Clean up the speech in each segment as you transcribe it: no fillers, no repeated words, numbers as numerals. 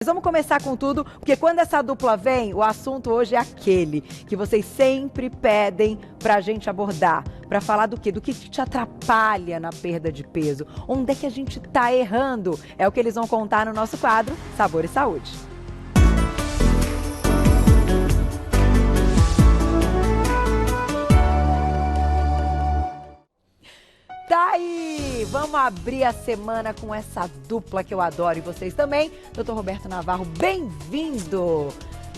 Mas vamos começar com tudo, porque quando essa dupla vem, o assunto hoje é aquele que vocês sempre pedem pra gente abordar. Pra falar do quê? Do que te atrapalha na perda de peso. Onde é que a gente tá errando? É o que eles vão contar no nosso quadro Sabor e Saúde. Tá aí! Vamos abrir a semana com essa dupla que eu adoro e vocês também. Dr. Roberto Navarro, bem-vindo!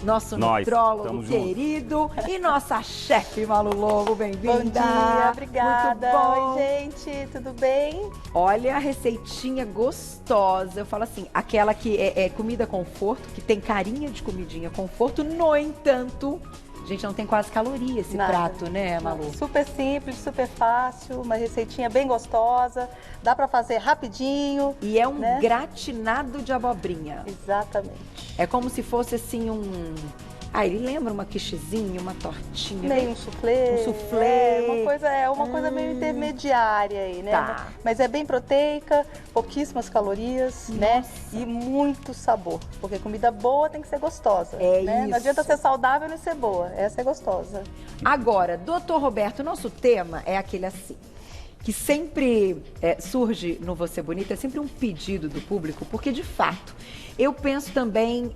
Nosso nutrólogo querido e nossa chefe Malu Longo, bem-vinda! Bom dia, obrigada! Muito bom. Oi, gente, tudo bem? Olha a receitinha gostosa, eu falo assim, aquela que é comida conforto, que tem carinha de comidinha conforto, no entanto... Gente, não tem quase caloria esse prato, né, Malu? Super simples, super fácil, uma receitinha bem gostosa, dá pra fazer rapidinho. E é um gratinado de abobrinha. Exatamente. É como se fosse assim ele lembra uma quichezinha, uma tortinha. Meio um soufflé. Um soufflé. Uma coisa meio intermediária aí, né? Tá. Mas é bem proteica, pouquíssimas calorias, né? E muito sabor, porque comida boa tem que ser gostosa. Né? Não adianta ser saudável e não ser boa, essa é gostosa. Agora, doutor Roberto, nosso tema é aquele assim, que sempre surge no Você Bonita, é sempre um pedido do público, porque de fato, eu penso também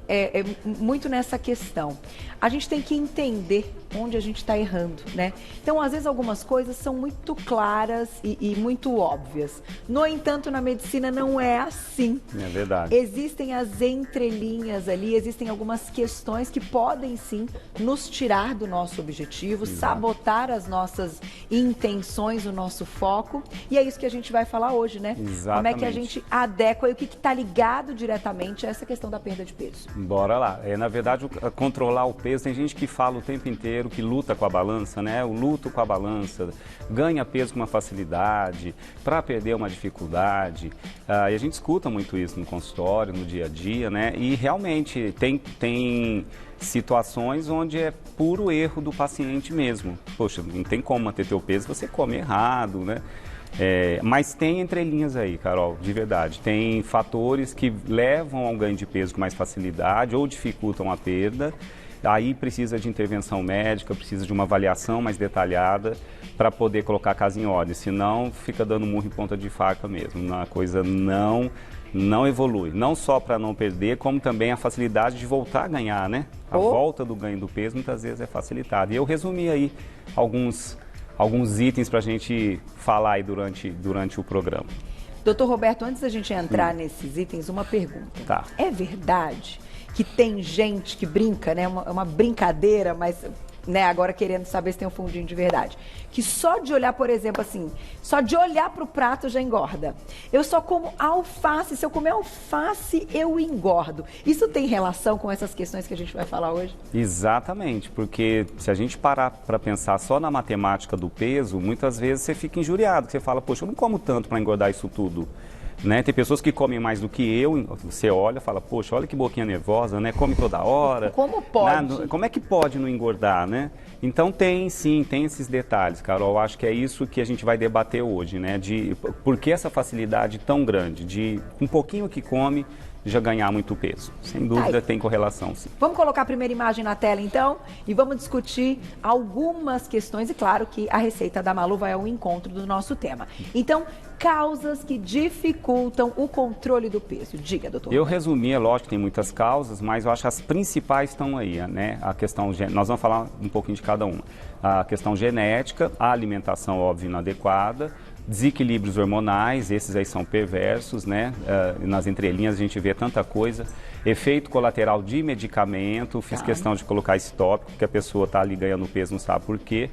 muito nessa questão. A gente tem que entender onde a gente está errando, né? Então, às vezes, algumas coisas são muito claras e muito óbvias. No entanto, na medicina não é assim. É verdade. Existem as entrelinhas ali, existem algumas questões que podem, sim, nos tirar do nosso objetivo, Exato. sabotar as nossas intenções, o nosso foco. E é isso que a gente vai falar hoje, né? Exatamente. Como é que a gente adequa e o que está ligado diretamente a essa questão da perda de peso. Bora lá. Na verdade, controlar o peso, tem gente que fala o tempo inteiro que luta com a balança, né? O luto com a balança, ganha peso com uma facilidade, para perder uma dificuldade. E a gente escuta muito isso no consultório, no dia a dia, né? E realmente tem situações onde é puro erro do paciente mesmo. Poxa, não tem como manter teu peso, você come errado, né? Mas tem entrelinhas aí, Carol, de verdade. Tem fatores que levam ao ganho de peso com mais facilidade ou dificultam a perda. Aí precisa de intervenção médica, precisa de uma avaliação mais detalhada para poder colocar a casa em ordem. Senão fica dando murro em ponta de faca mesmo. A coisa não evolui. Não só para não perder, como também a facilidade de voltar a ganhar, né? A volta do ganho do peso muitas vezes é facilitada. E eu resumi aí alguns itens para a gente falar aí durante o programa. Doutor Roberto, antes da gente entrar nesses itens, uma pergunta. Tá. É verdade que tem gente que brinca, né? É uma brincadeira, mas agora querendo saber se tem um fundinho de verdade. Que só de olhar, por exemplo, assim, só de olhar para o prato já engorda. Eu só como alface, se eu comer alface, eu engordo. Isso tem relação com essas questões que a gente vai falar hoje? Exatamente, porque se a gente parar para pensar só na matemática do peso, muitas vezes você fica injuriado, você fala, poxa, eu não como tanto para engordar isso tudo. Né? Tem pessoas que comem mais do que eu, você olha e fala, poxa, olha que boquinha nervosa, né? Come toda hora. Como pode? Né? Como é que pode não engordar, né? Então tem esses detalhes, Carol, acho que é isso que a gente vai debater hoje, né? Por que essa facilidade tão grande de um pouquinho que come já ganhar muito peso. Sem dúvida tem correlação, sim. Vamos colocar a primeira imagem na tela, então, e vamos discutir algumas questões. E claro que a receita da Malu vai ao encontro do nosso tema. Então, causas que dificultam o controle do peso. Diga, doutor. Eu resumi, é lógico que tem muitas causas, mas eu acho que as principais estão aí, né? A questão, nós vamos falar um pouquinho de cada uma. A questão genética, a alimentação, óbvio, inadequada, desequilíbrios hormonais, esses aí são perversos, né? Nas entrelinhas a gente vê tanta coisa. Efeito colateral de medicamento, fiz questão de colocar esse tópico, que a pessoa está ali ganhando peso, não sabe por quê,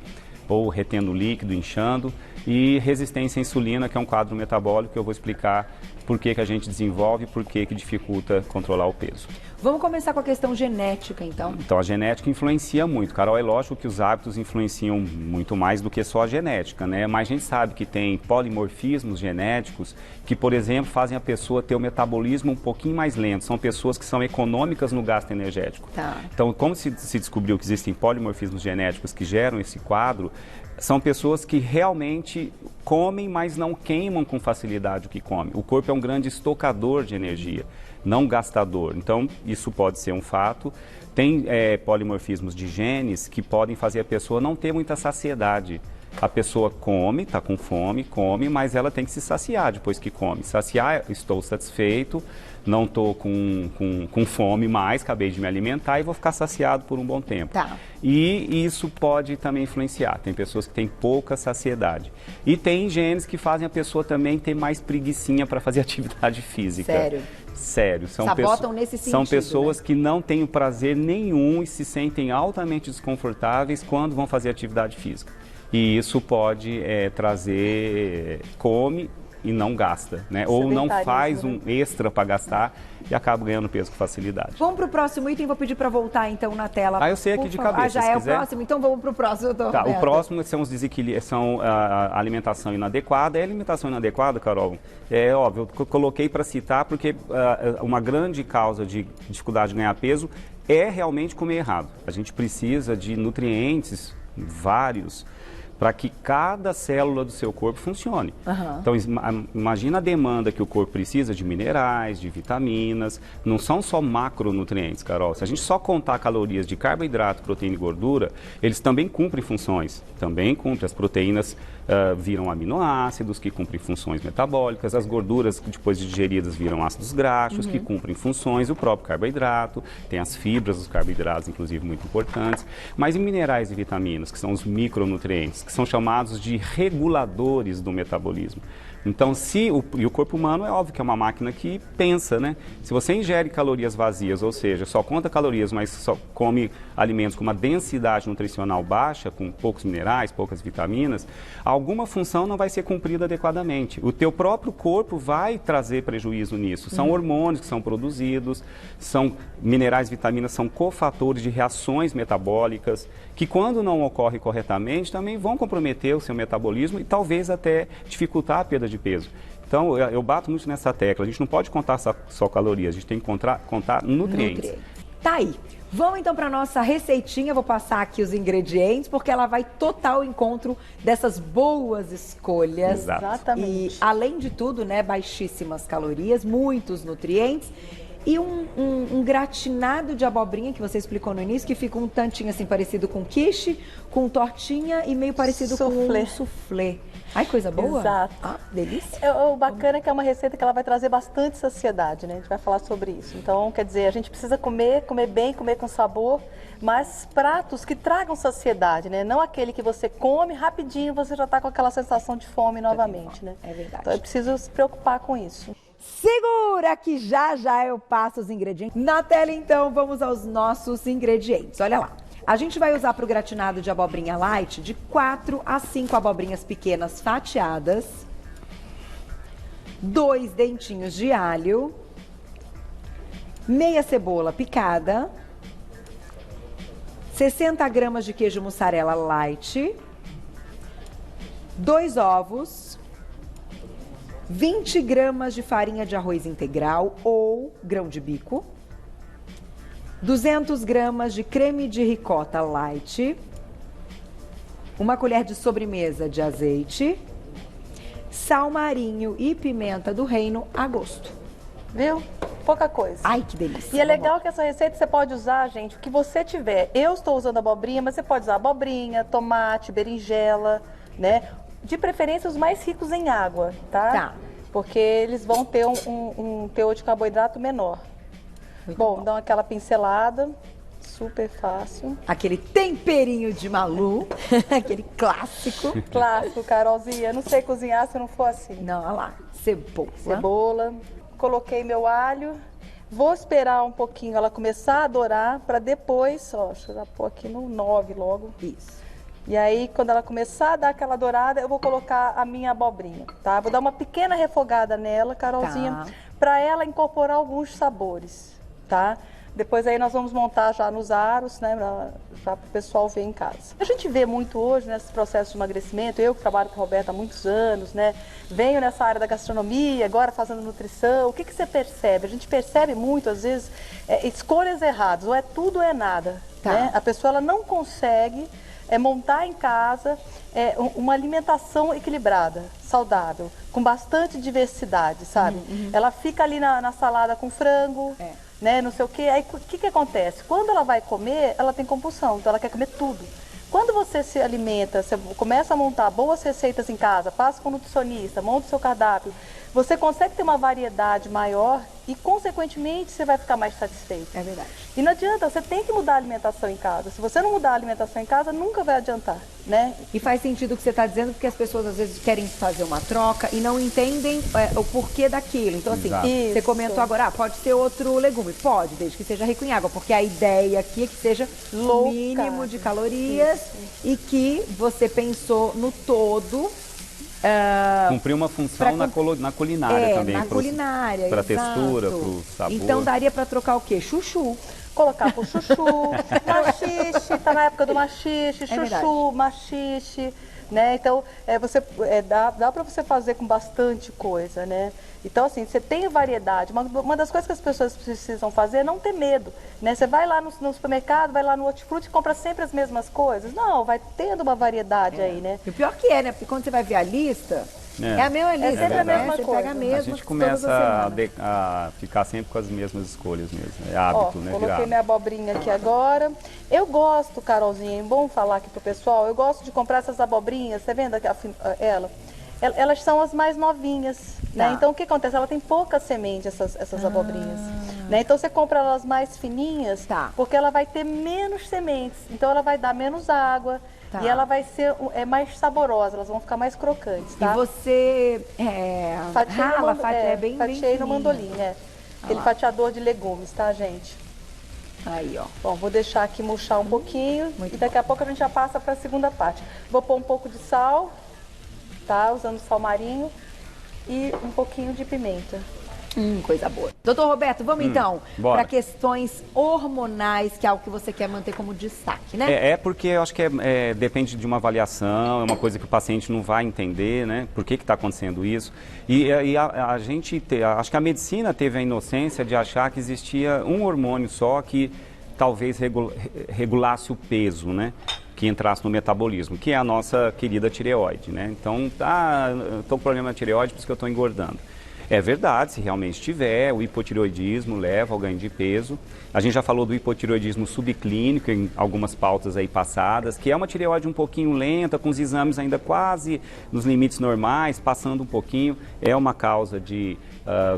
ou retendo líquido, inchando. E resistência à insulina, que é um quadro metabólico que eu vou explicar por que a gente desenvolve e por que dificulta controlar o peso. Vamos começar com a questão genética, então. Então, a genética influencia muito. Carol, é lógico que os hábitos influenciam muito mais do que só a genética, né? Mas a gente sabe que tem polimorfismos genéticos que, por exemplo, fazem a pessoa ter o metabolismo um pouquinho mais lento. São pessoas que são econômicas no gasto energético. Tá. Então, como se descobriu que existem polimorfismos genéticos que geram esse quadro, são pessoas que realmente comem, mas não queimam com facilidade o que comem. O corpo é um grande estocador de energia. não gastador. Então, isso pode ser um fato. Tem polimorfismos de genes que podem fazer a pessoa não ter muita saciedade. A pessoa come, está com fome, come, mas ela tem que se saciar depois que come. Saciar, estou satisfeito, não estou com fome mais, acabei de me alimentar e vou ficar saciado por um bom tempo. Tá. E isso pode também influenciar. Tem pessoas que têm pouca saciedade. E tem genes que fazem a pessoa também ter mais preguicinha para fazer atividade física. Sério? Sério. Sabotam nesse sentido, são pessoas, né? que não têm prazer nenhum e se sentem altamente desconfortáveis quando vão fazer atividade física. E isso pode come e não gasta, né? Ou não faz um extra para gastar e acaba ganhando peso com facilidade. Vamos para o próximo item, vou pedir para voltar então na tela. Eu sei aqui de cabeça, já se é quiser. o próximo, então vamos para o próximo. Tá, o próximo são os desequilíbrios, são a alimentação inadequada. A alimentação inadequada, Carol, é óbvio, eu coloquei para citar porque uma grande causa de dificuldade de ganhar peso é realmente comer errado. A gente precisa de nutrientes, vários, para que cada célula do seu corpo funcione. Uhum. Então, imagina a demanda que o corpo precisa de minerais, de vitaminas. Não são só macronutrientes, Carol. Se a gente só contar calorias de carboidrato, proteína e gordura, eles também cumprem funções. Também cumprem. As proteínas viram aminoácidos, que cumprem funções metabólicas. As gorduras, depois de digeridas, viram ácidos graxos, que cumprem funções. O próprio carboidrato, tem as fibras dos carboidratos, inclusive, muito importantes. Mas e minerais e vitaminas, que são os micronutrientes, que são chamados de reguladores do metabolismo. Então, e o corpo humano é óbvio que é uma máquina que pensa, né? Se você ingere calorias vazias, ou seja, só conta calorias, mas só come alimentos com uma densidade nutricional baixa, com poucos minerais, poucas vitaminas, alguma função não vai ser cumprida adequadamente. O teu próprio corpo vai trazer prejuízo nisso. São hormônios que são produzidos, são minerais e vitaminas, são cofatores de reações metabólicas, que quando não ocorrem corretamente, também vão comprometer o seu metabolismo e talvez até dificultar a perda de peso. Então, eu bato muito nessa tecla. A gente não pode contar só calorias, a gente tem que contar nutrientes. Tá aí. Vamos então para a nossa receitinha. Vou passar aqui os ingredientes, porque ela vai total encontro dessas boas escolhas. Exatamente. E, além de tudo, né, baixíssimas calorias, muitos nutrientes. E um gratinado de abobrinha, que você explicou no início, que fica um tantinho assim parecido com quiche, com tortinha e meio parecido com um soufflé. Ai, coisa boa. Exato. Ah, delícia. O bacana é que é uma receita que ela vai trazer bastante saciedade, né? A gente vai falar sobre isso. Então, quer dizer, a gente precisa comer bem, comer com sabor, mas pratos que tragam saciedade, né? Não aquele que você come rapidinho, você já está com aquela sensação de fome novamente, né? É verdade. Então, eu preciso se preocupar com isso. Segura que já eu passo os ingredientes. Na tela, então, vamos aos nossos ingredientes. Olha lá. A gente vai usar para o gratinado de abobrinha light de 4 a 5 abobrinhas pequenas fatiadas, 2 dentinhos de alho, meia cebola picada, 60 gramas de queijo mussarela light, 2 ovos, 20 gramas de farinha de arroz integral ou grão de bico, 200 gramas de creme de ricota light, uma colher de sobremesa de azeite, sal marinho e pimenta do reino a gosto. Viu? Pouca coisa. Ai, que delícia. E é legal que essa receita você pode usar, gente, o que você tiver. Eu estou usando abobrinha, mas você pode usar abobrinha, tomate, berinjela, né? De preferência os mais ricos em água, tá? Porque eles vão ter um teor de carboidrato menor. Bom, dá aquela pincelada, super fácil. Aquele temperinho de Malu, aquele clássico. Clássico, Carolzinha. Não sei cozinhar se não for assim. Não, olha lá, cebola. Coloquei meu alho. Vou esperar um pouquinho ela começar a dourar para depois, ó, deixa eu já pôr aqui no 9 logo. Isso. E aí, quando ela começar a dar aquela dourada, eu vou colocar a minha abobrinha, tá? Vou dar uma pequena refogada nela, Carolzinha, para ela incorporar alguns sabores, tá? Depois aí nós vamos montar já nos aros, né, para o pessoal ver em casa. A gente vê muito hoje nesse processo de emagrecimento, eu que trabalho com a Roberta há muitos anos, né, venho nessa área da gastronomia, agora fazendo nutrição, o que você percebe? A gente percebe muito, às vezes, escolhas erradas, ou é tudo ou é nada, né? A pessoa ela não consegue é montar em casa uma alimentação equilibrada, saudável, com bastante diversidade, sabe? Ela fica ali na salada com frango, né, não sei o quê. Aí o que acontece? Quando ela vai comer, ela tem compulsão, então ela quer comer tudo. Quando você se alimenta, você começa a montar boas receitas em casa, passa com o nutricionista, monta o seu cardápio, você consegue ter uma variedade maior e, consequentemente, você vai ficar mais satisfeito. É verdade. E não adianta, você tem que mudar a alimentação em casa. Se você não mudar a alimentação em casa, nunca vai adiantar, né? E faz sentido o que você está dizendo, porque as pessoas às vezes querem fazer uma troca e não entendem o porquê daquilo. Então, assim, você comentou agora, pode ser outro legume. Pode, desde que seja rico em água, porque a ideia aqui é que seja o mínimo de calorias e que você pensou no todo. Cumprir uma função na culinária também. Na culinária, para a textura, para o sabor. Então daria para trocar o quê? Chuchu. Colocar pro chuchu, maxixe, tá na época do maxixe, chuchu, maxixe, né? Então, dá para você fazer com bastante coisa, né? Então, assim, você tem variedade. Uma das coisas que as pessoas precisam fazer é não ter medo, né? Você vai lá no supermercado, vai lá no hortifruti e compra sempre as mesmas coisas. Não, vai tendo uma variedade aí, né? E o pior que né? Porque quando você vai ver a lista, é a mesma lista. É sempre a mesma coisa. Você pega a mesma. A gente começa a ficar sempre com as mesmas escolhas mesmo. É hábito, né? Coloquei minha abobrinha aqui agora. Eu gosto, Carolzinha, é bom falar aqui pro pessoal, eu gosto de comprar essas abobrinhas, você vendo aqui elas são as mais novinhas, né? Então o que acontece? Ela tem pouca semente, essas abobrinhas, né? Então você compra elas mais fininhas, porque ela vai ter menos sementes, então ela vai dar menos água e ela vai ser mais saborosa, elas vão ficar mais crocantes, tá? E você fatiei no mandolim, aquele fatiador de legumes, tá, gente? Aí, ó. Bom, vou deixar aqui murchar um pouquinho e daqui a pouco a gente já passa para a segunda parte. Vou pôr um pouco de sal, tá? Usando sal marinho e um pouquinho de pimenta. Coisa boa. Doutor Roberto, vamos então para questões hormonais, que é algo que você quer manter como destaque, né? Porque eu acho que depende de uma avaliação, é uma coisa que o paciente não vai entender, né? Por que está acontecendo isso? E a gente, acho que a medicina teve a inocência de achar que existia um hormônio só que talvez regulasse o peso, né? Que entrasse no metabolismo, que é a nossa querida tireoide, né? Então, eu estou com problema na tireoide, por isso que eu estou engordando. É verdade, se realmente tiver, o hipotireoidismo leva ao ganho de peso. A gente já falou do hipotireoidismo subclínico em algumas pautas aí passadas, que é uma tireoide um pouquinho lenta, com os exames ainda quase nos limites normais, passando um pouquinho, é uma causa de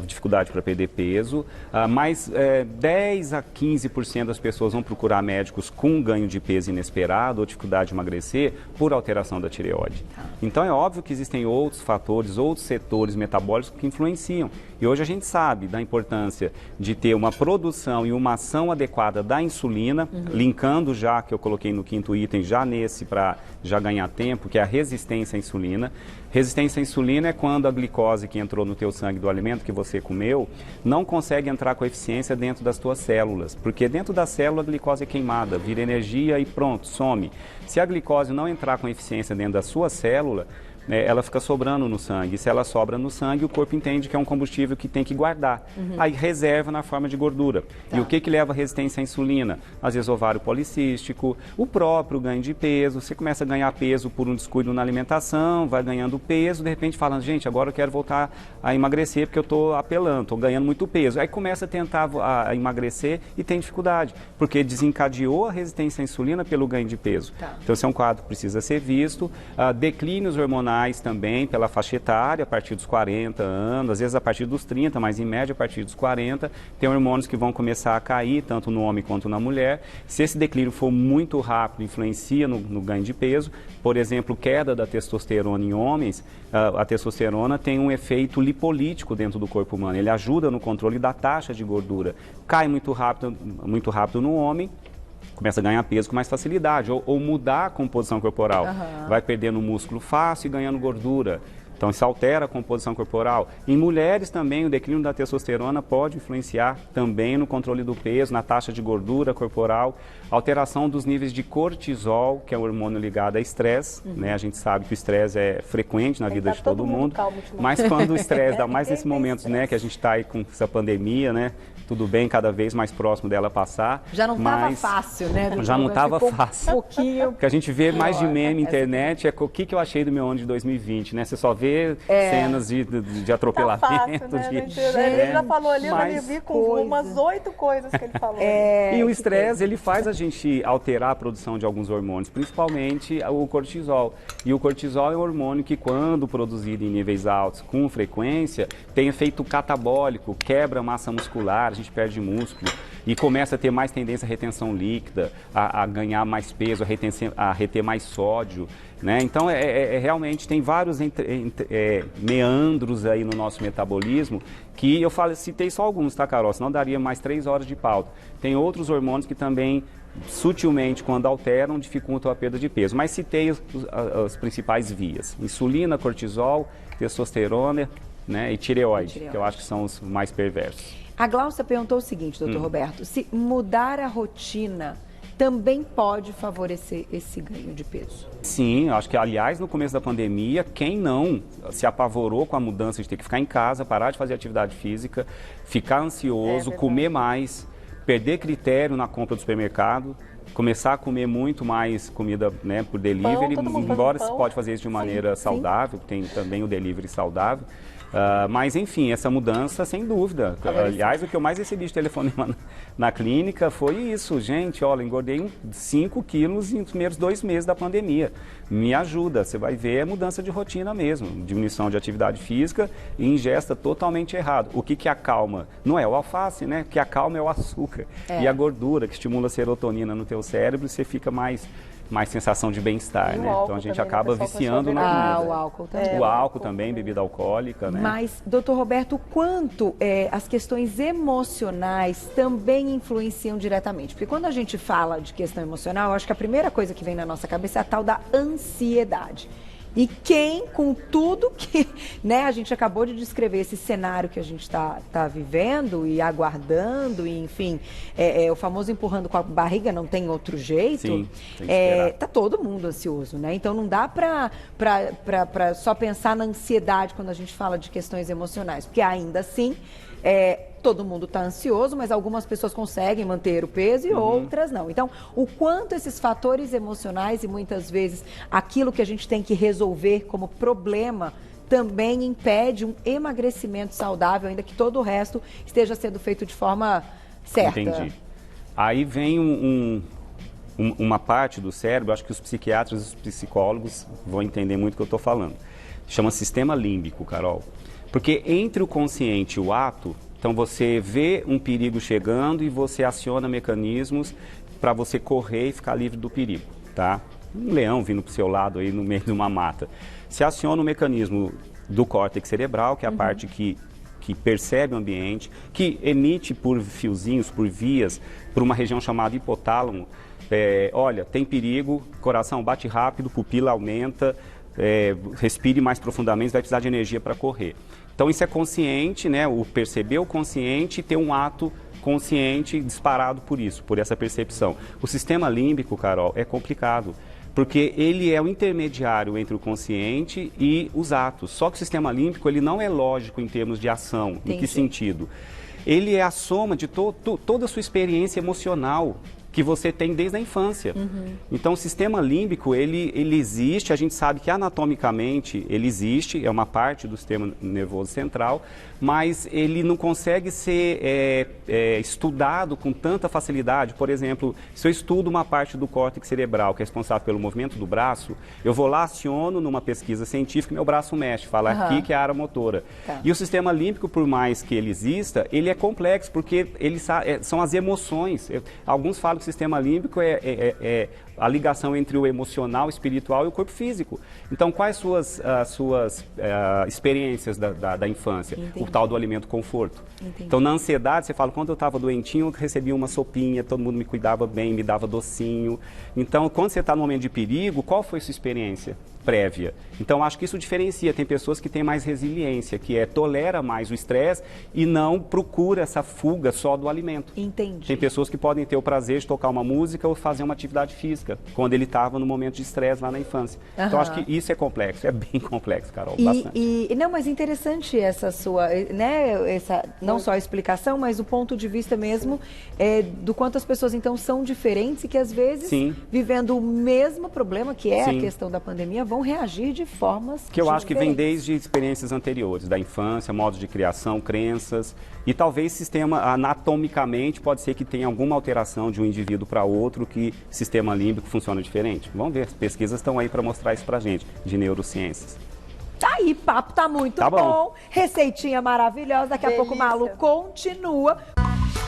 dificuldade para perder peso, mas 10 a 15% das pessoas vão procurar médicos com ganho de peso inesperado ou dificuldade de emagrecer por alteração da tireoide. Então é óbvio que existem outros fatores, outros setores metabólicos que influenciam. E hoje a gente sabe da importância de ter uma produção e uma ação adequada da insulina, linkando já, que eu coloquei no quinto item, já nesse para já ganhar tempo, que é a resistência à insulina. Resistência à insulina é quando a glicose que entrou no teu sangue do alimento que você comeu não consegue entrar com eficiência dentro das tuas células, porque dentro da célula a glicose é queimada, vira energia e pronto, some. Se a glicose não entrar com eficiência dentro da sua célula, ela fica sobrando no sangue. Se ela sobra no sangue, o corpo entende que é um combustível que tem que guardar. Aí reserva na forma de gordura. E o que leva à resistência à insulina? Às vezes ovário policístico, o próprio ganho de peso. Você começa a ganhar peso por um descuido na alimentação, vai ganhando peso, de repente falando, gente, agora eu quero voltar a emagrecer porque eu estou apelando, estou ganhando muito peso. Aí começa a tentar a emagrecer e tem dificuldade, porque desencadeou a resistência à insulina pelo ganho de peso. Então esse é um quadro que precisa ser visto. Declínios hormonais também pela faixa etária, a partir dos 40 anos, às vezes a partir dos 30, mas em média a partir dos 40, tem hormônios que vão começar a cair, tanto no homem quanto na mulher. Se esse declínio for muito rápido, influencia no ganho de peso. Por exemplo, queda da testosterona em homens, a testosterona tem um efeito lipolítico dentro do corpo humano, ele ajuda no controle da taxa de gordura. Cai muito rápido no homem, começa a ganhar peso com mais facilidade, ou mudar a composição corporal. Vai perdendo músculo fácil e ganhando gordura. Então, isso altera a composição corporal. Em mulheres também, o declínio da testosterona pode influenciar também no controle do peso, na taxa de gordura corporal, alteração dos níveis de cortisol, que é o hormônio ligado a estresse, né? A gente sabe que o estresse é frequente na vida de todo mundo, mas quando o estresse, dá mais nesses momentos, né, que a gente está aí com essa pandemia, né? Tudo bem, cada vez mais próximo dela passar. Já não estava fácil, né? Já não estava fácil. Um pouquinho. O que a gente vê mais de meme na internet é o que eu achei do meu ano de 2020, né? Você só vê cenas de atropelamento. Tá fácil, né, ele já falou ali, eu vi com umas 8 coisas que ele falou. E o estresse, ele faz a gente alterar a produção de alguns hormônios, principalmente o cortisol. E o cortisol é um hormônio que, quando produzido em níveis altos, com frequência, tem efeito catabólico, quebra a massa muscular, a gente perde músculo e começa a ter mais tendência à retenção líquida, a ganhar mais peso, a reter mais sódio, né? Então, realmente tem vários meandros aí no nosso metabolismo que eu citei só alguns, tá, Carol? Senão daria mais 3 horas de pauta. Tem outros hormônios que também, sutilmente, quando alteram, dificultam a perda de peso. Mas citei as principais vias: insulina, cortisol, testosterona, né, e tireoide, que eu acho que são os mais perversos. A Glaucia perguntou o seguinte, doutor Roberto, se mudar a rotina também pode favorecer esse ganho de peso? Sim, acho que, aliás, no começo da pandemia, quem não se apavorou com a mudança de ter que ficar em casa, parar de fazer atividade física, ficar ansioso, comer mais, perder critério na compra do supermercado, começar a comer muito mais comida, né, por delivery, embora se pode fazer isso de maneira saudável, tem também o delivery saudável. Mas, enfim, essa mudança, sem dúvida. Aliás, o que eu mais recebi de telefonema na clínica foi isso. Gente, olha, engordei 5 quilos nos primeiros 2 meses da pandemia. Me ajuda. Você vai ver a mudança de rotina mesmo. Diminuição de atividade física e ingesta totalmente errado. O que acalma? Não é o alface, né? O que acalma é o açúcar. E a gordura, que estimula a serotonina no teu cérebro, você fica mais sensação de bem-estar, né? Então a gente acaba viciando na comida. O álcool também. O álcool também, bebida alcoólica, né? Mas, doutor Roberto, o quanto as questões emocionais também influenciam diretamente? Porque quando a gente fala de questão emocional, eu acho que a primeira coisa que vem na nossa cabeça é a tal da ansiedade. E quem, com tudo que, né, a gente acabou de descrever, esse cenário que a gente está vivendo e aguardando, e, enfim, o famoso empurrando com a barriga, não tem outro jeito. Sim, tem que esperar. Tá todo mundo ansioso, né? Então não dá para só pensar na ansiedade quando a gente fala de questões emocionais, porque ainda assim todo mundo está ansioso, mas algumas pessoas conseguem manter o peso e outras não. Então, o quanto esses fatores emocionais e muitas vezes aquilo que a gente tem que resolver como problema também impede um emagrecimento saudável, ainda que todo o resto esteja sendo feito de forma certa. Entendi. Aí vem uma parte do cérebro, acho que os psiquiatras e os psicólogos vão entender muito o que eu estou falando. Chama sistema límbico, Carol. Porque entre o consciente e o ato, então você vê um perigo chegando e você aciona mecanismos para você correr e ficar livre do perigo, tá? Um leão vindo para o seu lado aí no meio de uma mata. Se aciona o mecanismo do córtex cerebral, que é a parte que percebe o ambiente, que emite por fiozinhos, por vias, por uma região chamada hipotálamo. Olha, tem perigo, coração bate rápido, pupila aumenta, respire mais profundamente, vai precisar de energia para correr. Então isso é consciente, né? O perceber o consciente e ter um ato consciente disparado por isso, por essa percepção. O sistema límbico, Carol, é complicado, porque ele é o intermediário entre o consciente e os atos. Só que o sistema límbico, ele não é lógico em termos de ação. Entendi. Em que sentido? Ele é a soma de toda a sua experiência emocional que você tem desde a infância. Então, o sistema límbico, ele existe, a gente sabe que anatomicamente ele existe, é uma parte do sistema nervoso central, mas ele não consegue ser estudado com tanta facilidade. Por exemplo, se eu estudo uma parte do córtex cerebral, que é responsável pelo movimento do braço, eu vou lá, aciono numa pesquisa científica, meu braço mexe, fala aqui que é a área motora. Tá. E o sistema límbico, por mais que ele exista, ele é complexo, porque são as emoções. Alguns falam que o sistema límbico é a ligação entre o emocional, o espiritual e o corpo físico. Então, quais as suas experiências da infância? Entendi. O tal do alimento conforto. Entendi. Então, na ansiedade, você fala, quando eu estava doentinho, eu recebia uma sopinha, todo mundo me cuidava bem, me dava docinho. Então, quando você está no momento de perigo, qual foi a sua experiência? prévia. Então, acho que isso diferencia. Tem pessoas que têm mais resiliência, que tolera mais o estresse e não procura essa fuga só do alimento. Entendi. Tem pessoas que podem ter o prazer de tocar uma música ou fazer uma atividade física, quando ele estava no momento de estresse lá na infância. Então, acho que isso é complexo, é bem complexo, Carol, bastante. Não, mas interessante essa sua, né, não só a explicação, mas o ponto de vista mesmo do quanto as pessoas, então, são diferentes e que, às vezes, vivendo o mesmo problema, que é a questão da pandemia, vão reagir de formas que eu acho que vem desde experiências anteriores, da infância, modos de criação, crenças, e talvez sistema, anatomicamente, pode ser que tenha alguma alteração de um indivíduo para outro, que sistema límbico funciona diferente. Vamos ver, as pesquisas estão aí para mostrar isso para gente, de neurociências. Tá aí, papo tá muito bom. Receitinha maravilhosa, daqui a pouco o Malu continua.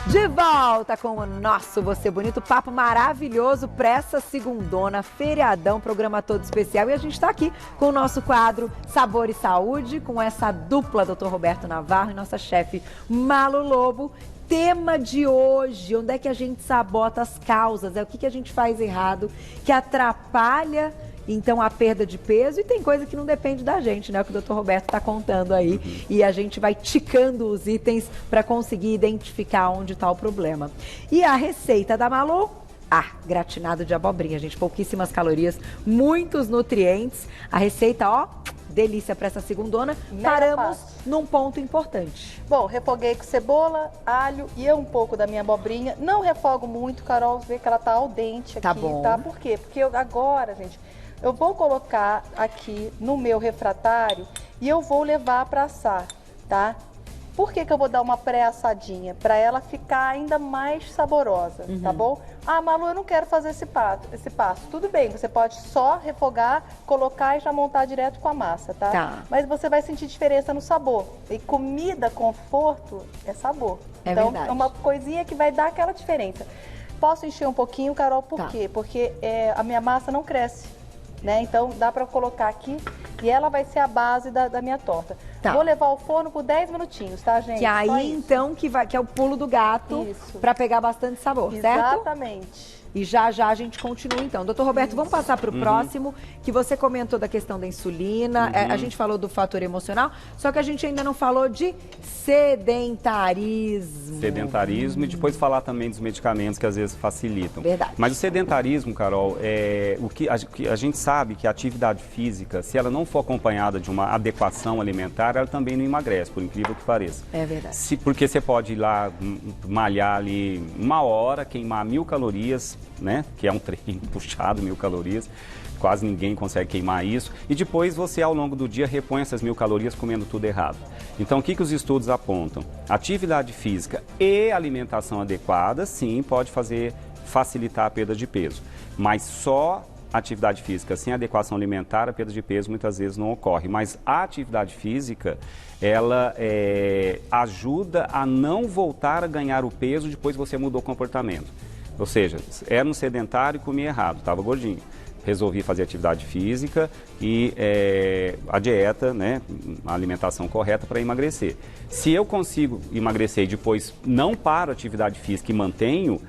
De volta com o nosso Você Bonito, papo maravilhoso para essa segundona, feriadão, programa todo especial. E a gente está aqui com o nosso quadro Sabor e Saúde, com essa dupla, Dr. Roberto Navarro e nossa chefe Malu Lobo. Tema de hoje, onde é que a gente sabota as causas, o que a gente faz errado, que atrapalha então a perda de peso, e tem coisa que não depende da gente, né? O que o Dr. Roberto está contando aí. E a gente vai ticando os itens para conseguir identificar onde está o problema. E a receita da Malu? Gratinado de abobrinha, gente. Pouquíssimas calorias, muitos nutrientes. A receita, ó, delícia para essa segundona. Paramos num ponto importante. Bom, refoguei com cebola, alho e um pouco da minha abobrinha. Não refogo muito, Carol, vê que ela tá al dente aqui, tá bom. Tá? Por quê? Porque agora, gente, eu vou colocar aqui no meu refratário e eu vou levar para assar, tá? Por que eu vou dar uma pré-assadinha? Para ela ficar ainda mais saborosa, tá bom? Malu, eu não quero fazer esse passo. Tudo bem, você pode só refogar, colocar e já montar direto com a massa, tá? Mas você vai sentir diferença no sabor. E comida, conforto, é sabor. Então, verdade. É uma coisinha que vai dar aquela diferença. Posso encher um pouquinho, Carol, por quê? Porque a minha massa não cresce. Né? Então dá para colocar aqui e ela vai ser a base da minha torta. Vou levar ao forno por 10 minutinhos, tá, gente? Que aí então que é o pulo do gato para pegar bastante sabor, certo? Exatamente. E já a gente continua então. Doutor Roberto, vamos passar para o próximo, que você comentou da questão da insulina, a gente falou do fator emocional, só que a gente ainda não falou de sedentarismo. Sedentarismo e depois falar também dos medicamentos que às vezes facilitam. Verdade. Mas o sedentarismo, Carol, o que a gente sabe que a atividade física, se ela não for acompanhada de uma adequação alimentar, ela também não emagrece, por incrível que pareça. É verdade. Porque você pode ir lá malhar ali 1 hora, queimar 1000 calorias, né? Que é um treino puxado, 1000 calorias. Quase ninguém consegue queimar isso. E depois você, ao longo do dia, repõe essas 1000 calorias comendo tudo errado. Então, o que os estudos apontam? Atividade física e alimentação adequada, sim, pode facilitar a perda de peso. Mas só atividade física sem adequação alimentar, a perda de peso muitas vezes não ocorre. Mas a atividade física, ela ajuda a não voltar a ganhar o peso depois que você mudou o comportamento. Ou seja, era um sedentário e comia errado, estava gordinho. Resolvi fazer atividade física e a dieta, né, a alimentação correta para emagrecer. Se eu consigo emagrecer e depois não paro a atividade física e mantenho,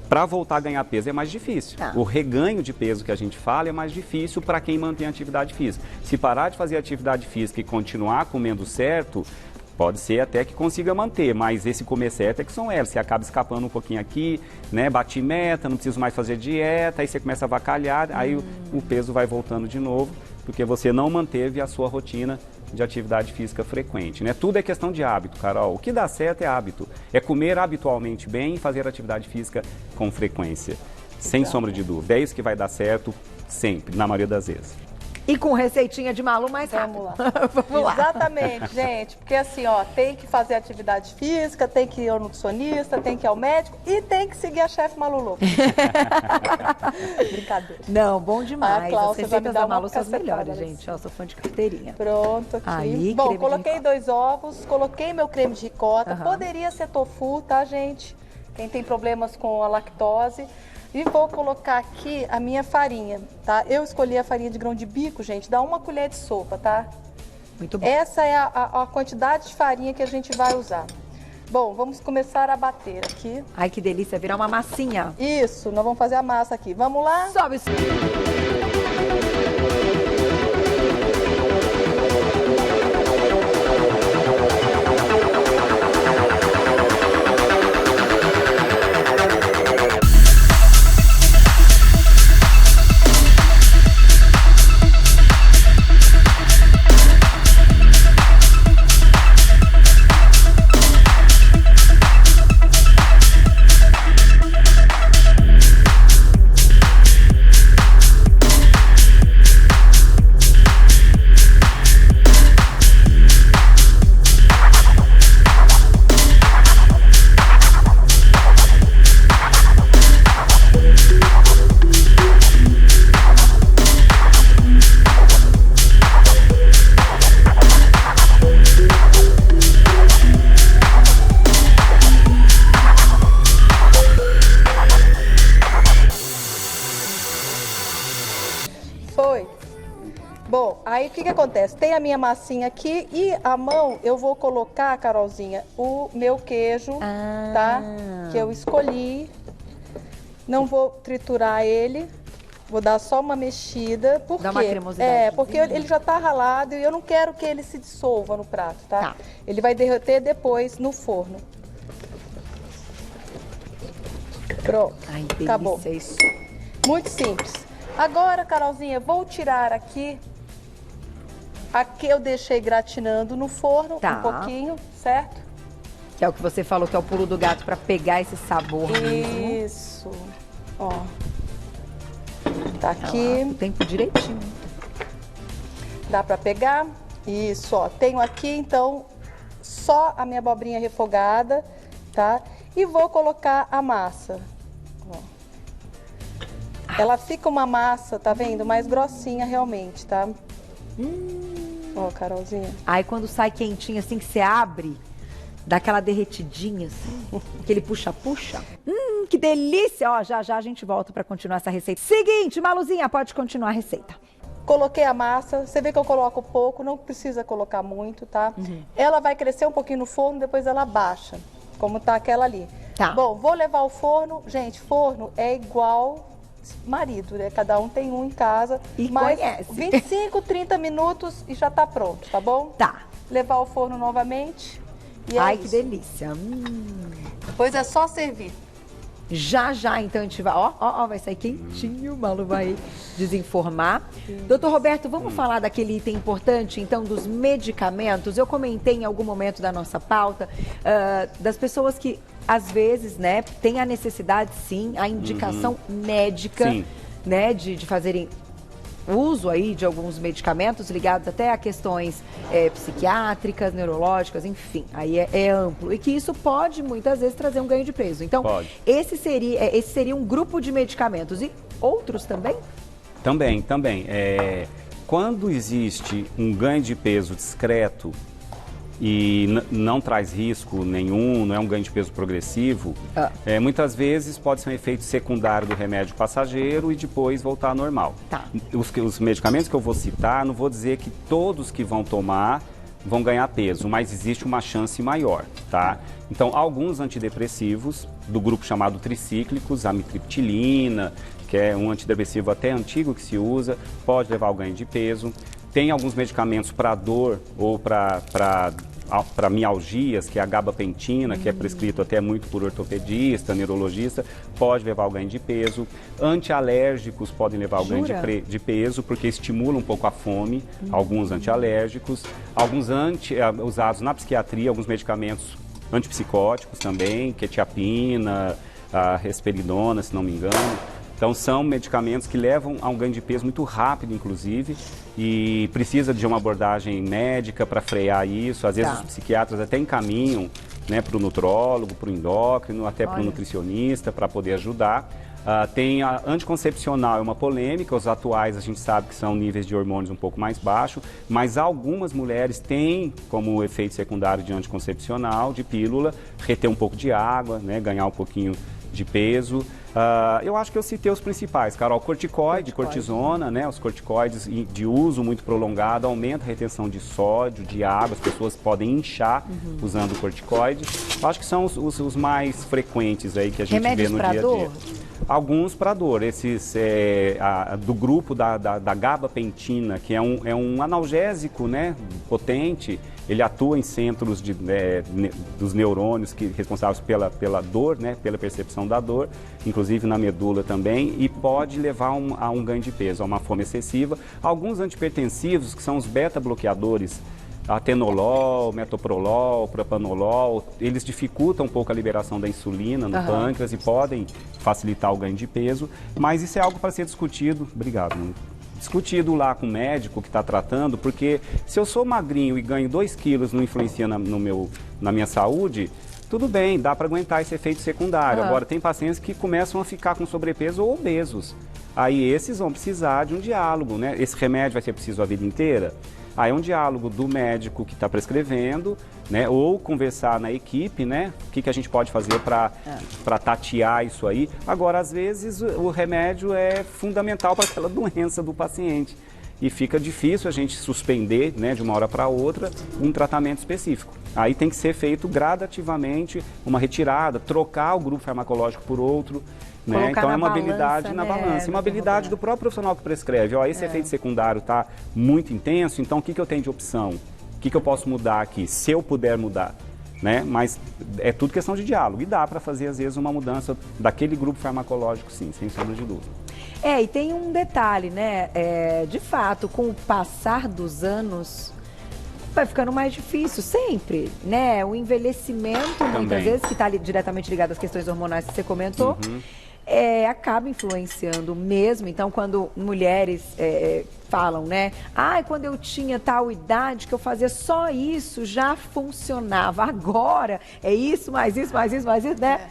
para voltar a ganhar peso é mais difícil. O reganho de peso que a gente fala é mais difícil para quem mantém a atividade física. Se parar de fazer atividade física e continuar comendo certo, pode ser até que consiga manter, mas esse comer certo é que são elas. Você acaba escapando um pouquinho aqui, né? Bate meta, não preciso mais fazer dieta, aí você começa a avacalhar, aí o peso vai voltando de novo, porque você não manteve a sua rotina de atividade física frequente, né? Tudo é questão de hábito, Carol. O que dá certo é hábito. É comer habitualmente bem e fazer atividade física com frequência. Sem sombra de dúvida. É isso que vai dar certo sempre, na maioria das vezes. E com receitinha de Malu mais rápido. Vamos lá. Vamos lá. Exatamente, gente. Porque assim, ó, tem que fazer atividade física, tem que ir ao nutricionista, tem que ir ao médico e tem que seguir a chefe Malu Lobo. Brincadeira. Não, bom demais. As receitas da Malu são as melhores, gente. Ó, sou fã de carteirinha. Pronto, aqui. Aí, bom, coloquei 2 ovos, coloquei meu creme de ricota. Poderia ser tofu, tá, gente? Quem tem problemas com a lactose. E vou colocar aqui a minha farinha, tá? Eu escolhi a farinha de grão de bico, gente, dá 1 colher de sopa, tá? Muito bom. Essa é a quantidade de farinha que a gente vai usar. Bom, vamos começar a bater aqui. Ai, que delícia, virar uma massinha. Isso, nós vamos fazer a massa aqui. Vamos lá? Sobe. aí o que acontece? Tem a minha massinha aqui e a mão eu vou colocar, Carolzinha, o meu queijo, tá? Que eu escolhi. Não vou triturar ele, vou dar só uma mexida. Por quê? Dá uma cremosidade. Porque ele já tá ralado e eu não quero que ele se dissolva no prato, tá? Ele vai derreter depois no forno. Pronto, Ai, delícia, acabou. Isso. Muito simples. Agora, Carolzinha, vou tirar aqui. Aqui eu deixei gratinando no forno um pouquinho, certo? Que é o que você falou, que é o pulo do gato para pegar esse sabor mesmo. Isso. Ó. Tá aqui. O tempo direitinho. Dá para pegar? Isso, ó. Tenho aqui, então, só a minha abobrinha refogada, tá? E vou colocar a massa. Ó. Ela fica uma massa, tá vendo? Mais grossinha realmente, tá? Ó, Carolzinha. Aí quando sai quentinho assim, que você abre, dá aquela derretidinha assim, aquele puxa-puxa. Que delícia! Ó, já já a gente volta para continuar essa receita. Seguinte, Maluzinha, pode continuar a receita. Coloquei a massa, você vê que eu coloco pouco, não precisa colocar muito, tá? Ela vai crescer um pouquinho no forno, depois ela baixa, como tá aquela ali. Tá. Bom, vou levar ao forno. Gente, forno é igual marido, né? Cada um tem um em casa. E mas conhece. 25, 30 minutos e já tá pronto, tá bom? Tá. Levar ao forno novamente. E Ai, isso. que delícia. Depois é só servir. Já, já, então a gente vai, ó, vai sair quentinho, o Malu vai desenformar. Doutor Roberto, vamos falar daquele item importante, então, dos medicamentos. Eu comentei em algum momento da nossa pauta, das pessoas que, às vezes, né, têm a necessidade, sim, a indicação médica, né, de fazerem uso aí de alguns medicamentos ligados até a questões psiquiátricas, neurológicas, enfim, aí é amplo. E que isso pode, muitas vezes, trazer um ganho de peso. Então, esse seria um grupo de medicamentos. E outros também? Também. Quando existe um ganho de peso discreto e não traz risco nenhum, não é um ganho de peso progressivo, muitas vezes pode ser um efeito secundário do remédio passageiro e depois voltar ao normal. Os medicamentos que eu vou citar, não vou dizer que todos que vão tomar vão ganhar peso, mas existe uma chance maior, tá? Então, alguns antidepressivos do grupo chamado tricíclicos, amitriptilina, que é um antidepressivo até antigo que se usa, pode levar ao ganho de peso. Tem alguns medicamentos para dor ou para mialgias, que é a gabapentina, que é prescrito até muito por ortopedista, neurologista, pode levar ao ganho de peso. Antialérgicos podem levar ao ganho de peso, porque estimulam um pouco a fome, alguns antialérgicos. Alguns usados na psiquiatria, alguns medicamentos antipsicóticos também, quetiapina, a risperidona, se não me engano. Então, são medicamentos que levam a um ganho de peso muito rápido, inclusive, e precisa de uma abordagem médica para frear isso. Às vezes, os psiquiatras até encaminham, né, para o nutrólogo, para o endócrino, até para o nutricionista, para poder ajudar. Tem a anticoncepcional, é uma polêmica. Os atuais, a gente sabe que são níveis de hormônios um pouco mais baixos, mas algumas mulheres têm como efeito secundário de anticoncepcional, de pílula, reter um pouco de água, né, ganhar um pouquinho de peso. Eu acho que eu citei os principais, Carol. Corticoide, cortisona, né? Os corticoides de uso muito prolongado aumentam a retenção de sódio, de água, as pessoas podem inchar usando corticoide. Acho que são os mais frequentes aí que a gente vê no dia a dia. Dor? Alguns para dor, esses do grupo da gabapentina, que é um analgésico, né, potente. Ele atua em centros dos neurônios responsáveis pela dor, né, pela percepção da dor, inclusive na medula também, e pode levar a um ganho de peso, a uma fome excessiva. Alguns antipertensivos, que são os beta-bloqueadores, atenolol, metoprolol, propanolol, eles dificultam um pouco a liberação da insulina no pâncreas e podem facilitar o ganho de peso, mas isso é algo para ser discutido. Obrigado, discutido lá com o médico que está tratando, porque se eu sou magrinho e ganho 2 quilos, não influencia na minha saúde, tudo bem, dá para aguentar esse efeito secundário. Agora, tem pacientes que começam a ficar com sobrepeso ou obesos. Aí esses vão precisar de um diálogo, né? Esse remédio vai ser preciso a vida inteira? Aí é um diálogo do médico que está prescrevendo, né? Ou conversar na equipe, né? O que a gente pode fazer para tatear isso aí. Agora, às vezes, o remédio é fundamental para aquela doença do paciente. e fica difícil a gente suspender, né, de uma hora para outra um tratamento específico. Aí tem que ser feito gradativamente, uma retirada, trocar o grupo farmacológico por outro. Né? Então é uma habilidade na balança, uma habilidade do próprio profissional que prescreve. Ó, esse efeito secundário está muito intenso, então o que eu tenho de opção? O que eu posso mudar aqui, se eu puder mudar? Né? Mas é tudo questão de diálogo e dá para fazer às vezes uma mudança daquele grupo farmacológico, sim, sem sombra de dúvida. E tem um detalhe, né? De fato, com o passar dos anos, vai ficando mais difícil, sempre, né? O envelhecimento, muitas vezes, que está diretamente ligado às questões hormonais que você comentou, acaba influenciando mesmo. Então, quando mulheres falam, né? Quando eu tinha tal idade que eu fazia só isso, já funcionava. Agora é isso, mais isso, mais isso, mais isso, né?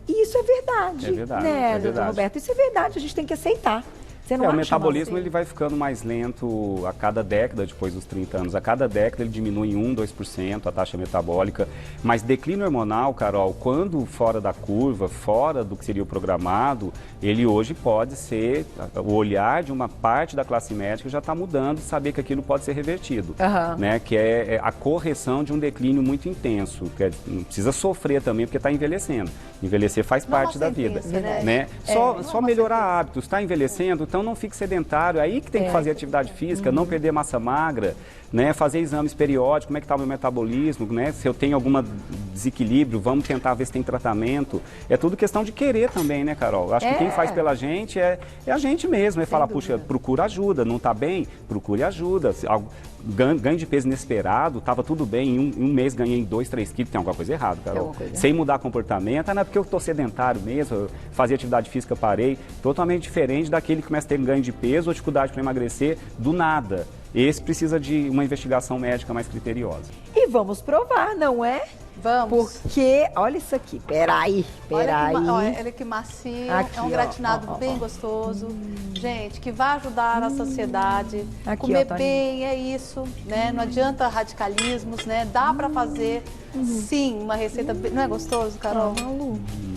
E isso é verdade, né, doutor Roberto? Isso é verdade, a gente tem que aceitar. Você não acha, o metabolismo ele vai ficando mais lento a cada década, depois dos 30 anos. A cada década ele diminui em 1, 2% a taxa metabólica. Mas declínio hormonal, Carol, quando fora da curva, fora do que seria o programado, ele hoje pode ser, o olhar de uma parte da classe médica já está mudando, saber que aquilo pode ser revertido. Né? Que é a correção de um declínio muito intenso. Que não precisa sofrer também, porque está envelhecendo. Envelhecer faz parte da vida. Né? Só melhorar hábitos. Está envelhecendo? Então não fique sedentário, aí que tem que fazer atividade física, não perder massa magra, né? Fazer exames periódicos, como é que está o meu metabolismo, né? Se eu tenho algum desequilíbrio, vamos tentar ver se tem tratamento. É tudo questão de querer também, né, Carol? Acho que quem faz pela gente é a gente mesmo, é falar, puxa, procura ajuda, não está bem? Procure ajuda. Ganho de peso inesperado, estava tudo bem, em um mês ganhei 2, 3 quilos, tem alguma coisa errada, Carol. Sem mudar comportamento, não é porque eu estou sedentário mesmo, eu fazia atividade física, parei, totalmente diferente daquele que começa a ter ganho de peso ou dificuldade para emagrecer do nada. Esse precisa de uma investigação médica mais criteriosa. E vamos provar, não é? Vamos. Porque, olha isso aqui, peraí. Olha que macio, aqui, é um gratinado bem gostoso. Gente, que vai ajudar na saciedade. Comer bem, é isso, né? Não adianta radicalismos, né? Dá pra fazer, sim, uma receita bem... Não é gostoso, Carol?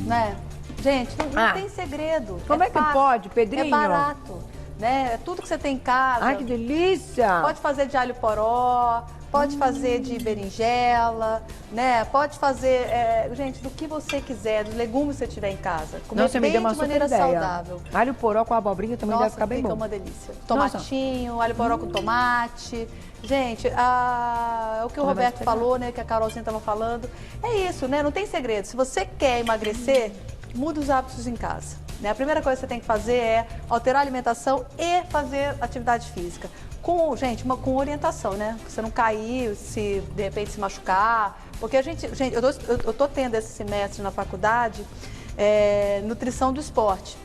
Né? Gente, não tem segredo. Como é que pode, Pedrinho? É barato, né? É tudo que você tem em casa. Ai, que delícia! Pode fazer de alho poró, pode fazer de berinjela, né? Pode fazer, gente, do que você quiser, dos legumes que você tiver em casa. Comer bem de maneira saudável. Alho poró com abobrinha também deve ficar bem bom. Fica uma delícia. Tomatinho, alho poró com tomate. Gente, o que o Roberto falou, né, que a Carolzinha estava falando, é isso, né? Não tem segredo. Se você quer emagrecer, muda os hábitos em casa. Né? A primeira coisa que você tem que fazer é alterar a alimentação e fazer atividade física. Com orientação, né? Pra você não cair, se de repente se machucar. Porque eu tô tendo esse semestre na faculdade nutrição do esporte.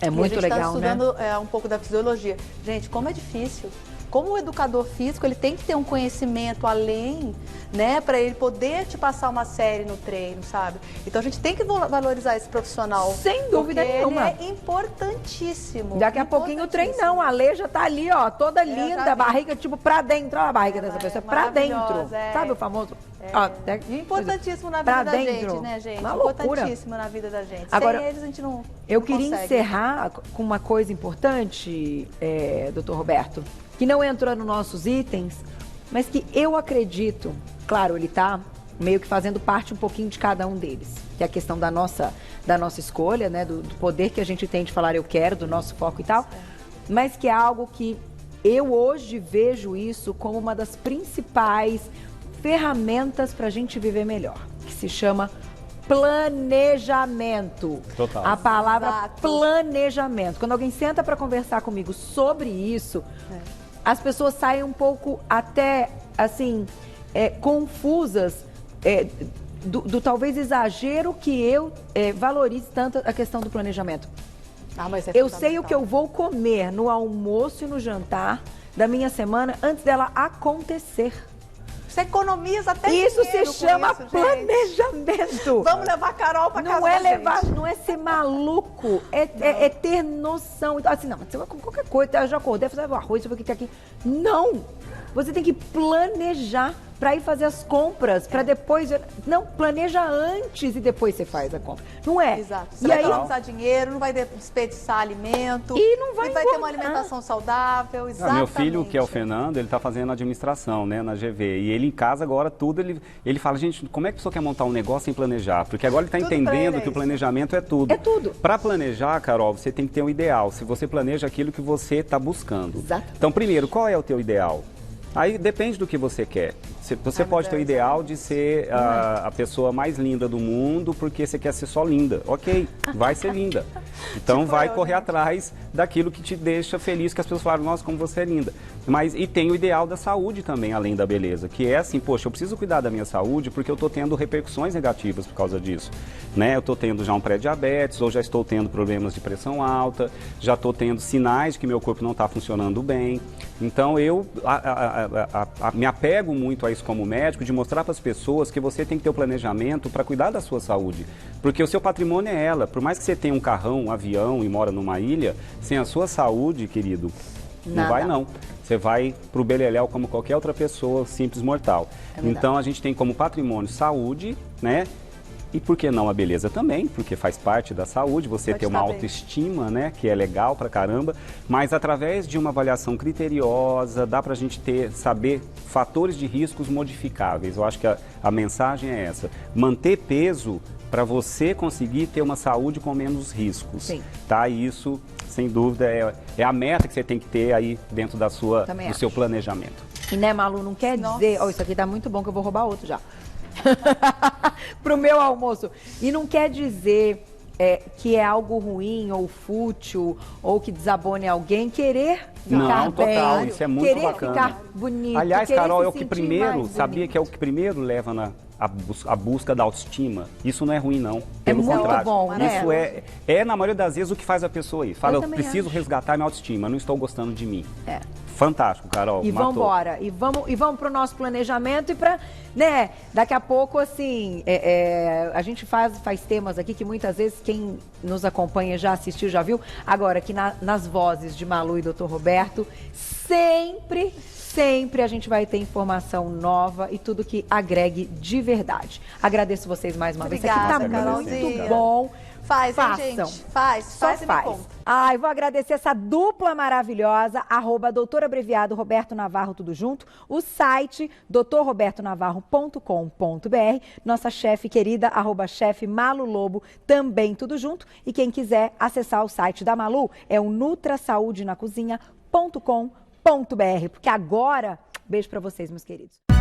É muito legal, né? A gente está estudando um pouco da fisiologia. Gente, como é difícil. Como o educador físico, ele tem que ter um conhecimento além, né, para ele poder te passar uma série no treino, sabe? Então a gente tem que valorizar esse profissional. Sem dúvida nenhuma. Ele é importantíssimo. Daqui a pouquinho o treinão, a Lê já tá ali, ó, toda linda, a barriga tipo pra dentro, olha a barriga dessa pessoa, pra dentro. Sabe o famoso? Importantíssimo na vida da gente, né, gente? Uma importantíssimo na vida da gente. Agora, sem eles a gente não Eu queria encerrar com uma coisa importante, doutor Roberto, que não entrou nos nossos itens, mas que eu acredito, claro, ele está meio que fazendo parte um pouquinho de cada um deles, que é a questão da nossa escolha, né, do poder que a gente tem de falar eu quero, do nosso foco e tal, mas que é algo que eu hoje vejo isso como uma das principais ferramentas para a gente viver melhor, que se chama planejamento. Total. A palavra planejamento. Quando alguém senta para conversar comigo sobre isso, as pessoas saem um pouco até, assim, confusas do talvez exagero que eu valorize tanto a questão do planejamento. Mas eu sei o que eu vou comer no almoço e no jantar da minha semana antes dela acontecer. Você economiza até isso dinheiro se chama com isso, planejamento. Vamos levar a Carol para casa Não é ser maluco, é ter noção. Então, assim, não, mas você vai com qualquer coisa, eu já acordei, fazer arroz, você vai aqui. Não! Você tem que planejar para ir fazer as compras, para depois... Não, planeja antes e depois você faz a compra. Não é? Exato. E Você vai aí, economizar dinheiro, não vai desperdiçar alimento. E não vai ter uma alimentação saudável. Exatamente. Meu filho, que é o Fernando, ele está fazendo administração, né, na GV. E ele em casa agora, tudo, ele fala, gente, como é que a pessoa quer montar um negócio sem planejar? Porque agora ele está entendendo que o planejamento é tudo. É tudo. Para planejar, Carol, você tem que ter um ideal. Se você planeja aquilo que você está buscando. Exato. Então, primeiro, qual é o teu ideal? Aí depende do que você quer. Você pode ter o ideal de ser a pessoa mais linda do mundo porque você quer ser só linda. Ok, vai ser linda. Então Tipo vai correr atrás daquilo que te deixa feliz, que as pessoas falam, nossa, como você é linda. E tem o ideal da saúde também, além da beleza, que é assim, poxa, eu preciso cuidar da minha saúde porque eu estou tendo repercussões negativas por causa disso. Né? Eu estou tendo já um pré-diabetes, ou já estou tendo problemas de pressão alta, já estou tendo sinais de que meu corpo não está funcionando bem. Então eu me apego muito a isso como médico, de mostrar para as pessoas que você tem que ter o planejamento para cuidar da sua saúde. Porque o seu patrimônio é ela. Por mais que você tenha um carrão, um avião e mora numa ilha, sem a sua saúde, querido, não vai não. Você vai para o beleléu como qualquer outra pessoa, simples mortal. Então a gente tem como patrimônio saúde, né? E por que não a beleza também? Porque faz parte da saúde, você ter uma autoestima, né? Que é legal pra caramba. Mas através de uma avaliação criteriosa, dá pra gente saber fatores de riscos modificáveis. Eu acho que a mensagem é essa. Manter peso para você conseguir ter uma saúde com menos riscos. Sim. Tá? E isso, sem dúvida, é a meta que você tem que ter aí dentro do seu planejamento. E né, Malu, não quer dizer... Ó, isso aqui tá muito bom que eu vou roubar outro já. Pro meu almoço. E não quer dizer que é algo ruim ou fútil ou que desabone alguém querer ficar bem. Total, isso é muito querer bacana. Ficar bonito. Aliás, Carol, é o que primeiro, sabia que é o que primeiro leva a busca da autoestima. Isso não é ruim, não. Pelo contrário. Muito bom, né? Isso na maioria das vezes, o que faz a pessoa ir. Fala, eu preciso resgatar minha autoestima, não estou gostando de mim. Fantástico, Carol. E vamos embora. E vamos para o nosso planejamento e para, né, daqui a pouco, assim, a gente faz temas aqui que muitas vezes quem nos acompanha já assistiu, já viu. Agora, aqui nas vozes de Malu e Dr. Roberto, sempre a gente vai ter informação nova e tudo que agregue de verdade. Agradeço vocês mais uma vez. Isso aqui tá muito bom. Façam. Gente? Faz e me conta. Ai, vou agradecer essa dupla maravilhosa, @doutorabreviado Roberto Navarro, tudo junto, o site drrobertonavarro.com.br, nossa chefe querida, @chefe Malu Lobo, também tudo junto, e quem quiser acessar o site da Malu é o nutrasaudenacozinha.com.br, porque agora, beijo pra vocês, meus queridos.